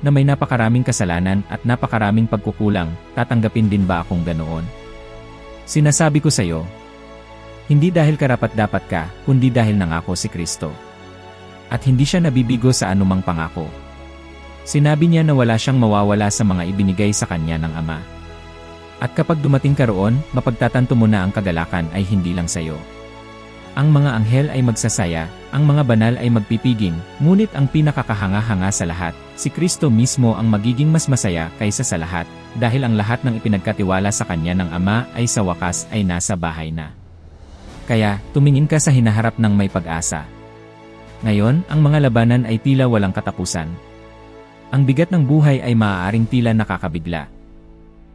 na may napakaraming kasalanan at napakaraming pagkukulang, tatanggapin din ba akong ganoon? Sinasabi ko sa iyo, hindi dahil karapat-dapat ka, kundi dahil nangako si Kristo. At hindi siya nabibigo sa anumang pangako. Sinabi niya na wala siyang mawawala sa mga ibinigay sa kanya ng Ama. At kapag dumating ka roon, mapagtatanto mo na ang kagalakan ay hindi lang sa iyo. Ang mga anghel ay magsasaya, ang mga banal ay magpipiging, ngunit ang pinakakahanga-hanga sa lahat, si Kristo mismo ang magiging mas masaya kaysa sa lahat, dahil ang lahat ng ipinagkatiwala sa kanya ng Ama ay sa wakas ay nasa bahay na. Kaya, tumingin ka sa hinaharap ng may pag-asa. Ngayon, ang mga labanan ay tila walang katapusan. Ang bigat ng buhay ay maaaring tila nakakabigla.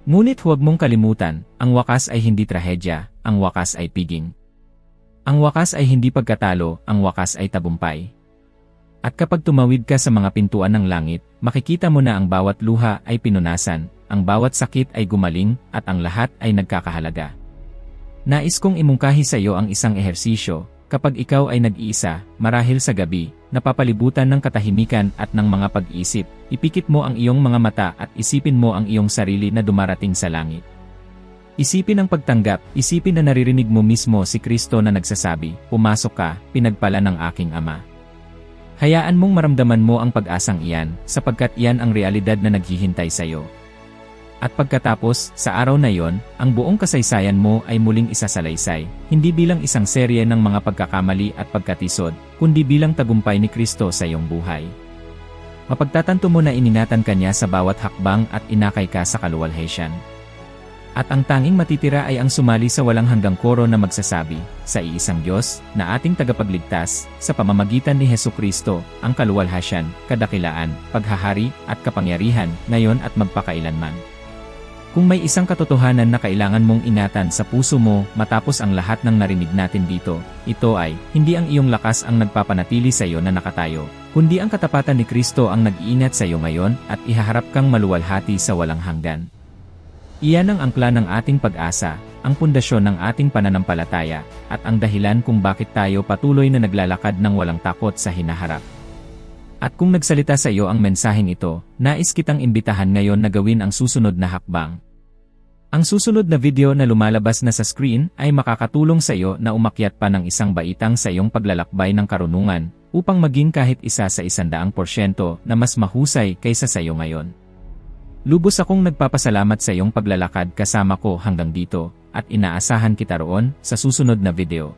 Ngunit huwag mong kalimutan, ang wakas ay hindi trahedya, ang wakas ay piging. Ang wakas ay hindi pagkatalo, ang wakas ay tagumpay. At kapag tumawid ka sa mga pintuan ng langit, makikita mo na ang bawat luha ay pinunasan, ang bawat sakit ay gumaling, at ang lahat ay nagkakahalaga. Nais kong imungkahi sa iyo ang isang ehersisyo, kapag ikaw ay nag-iisa, marahil sa gabi, napapalibutan ng katahimikan at ng mga pag-isip, ipikit mo ang iyong mga mata at isipin mo ang iyong sarili na dumarating sa langit. Isipin ang pagtanggap, isipin na naririnig mo mismo si Kristo na nagsasabi, "Pumasok ka, pinagpala ng aking Ama." Hayaan mong maramdaman mo ang pag-asang iyan, sapagkat iyan ang realidad na naghihintay sa iyo. At pagkatapos, sa araw na iyon, ang buong kasaysayan mo ay muling isasalaysay, hindi bilang isang serye ng mga pagkakamali at pagkatisod, kundi bilang tagumpay ni Kristo sa iyong buhay. Mapagtatanto mo na iningatan ka niya sa bawat hakbang at inakay ka sa kaluwalhatian. At ang tanging matitira ay ang sumali sa walang hanggang koro na magsasabi, sa iisang Diyos, na ating tagapagligtas, sa pamamagitan ni Hesukristo, ang kaluwalhatian, kadakilaan, paghahari, at kapangyarihan, ngayon at magpakailanman. Kung may isang katotohanan na kailangan mong ingatan sa puso mo matapos ang lahat ng narinig natin dito, ito ay, hindi ang iyong lakas ang nagpapanatili sa iyo na nakatayo, kundi ang katapatan ni Kristo ang nag-iingat sa iyo ngayon at ihaharap kang maluwalhati sa walang hanggan. Iyan ang angkla ng ating pag-asa, ang pundasyon ng ating pananampalataya, at ang dahilan kung bakit tayo patuloy na naglalakad ng walang takot sa hinaharap. At kung nagsalita sa iyo ang mensaheng ito, nais kitang imbitahan ngayon na gawin ang susunod na hakbang. Ang susunod na video na lumalabas na sa screen ay makakatulong sa iyo na umakyat pa ng isang baitang sa iyong paglalakbay ng karunungan, upang maging kahit isa sa 100% na mas mahusay kaysa sa iyo ngayon. Lubos akong nagpapasalamat sa iyong paglalakad kasama ko hanggang dito, at inaasahan kita roon sa susunod na video.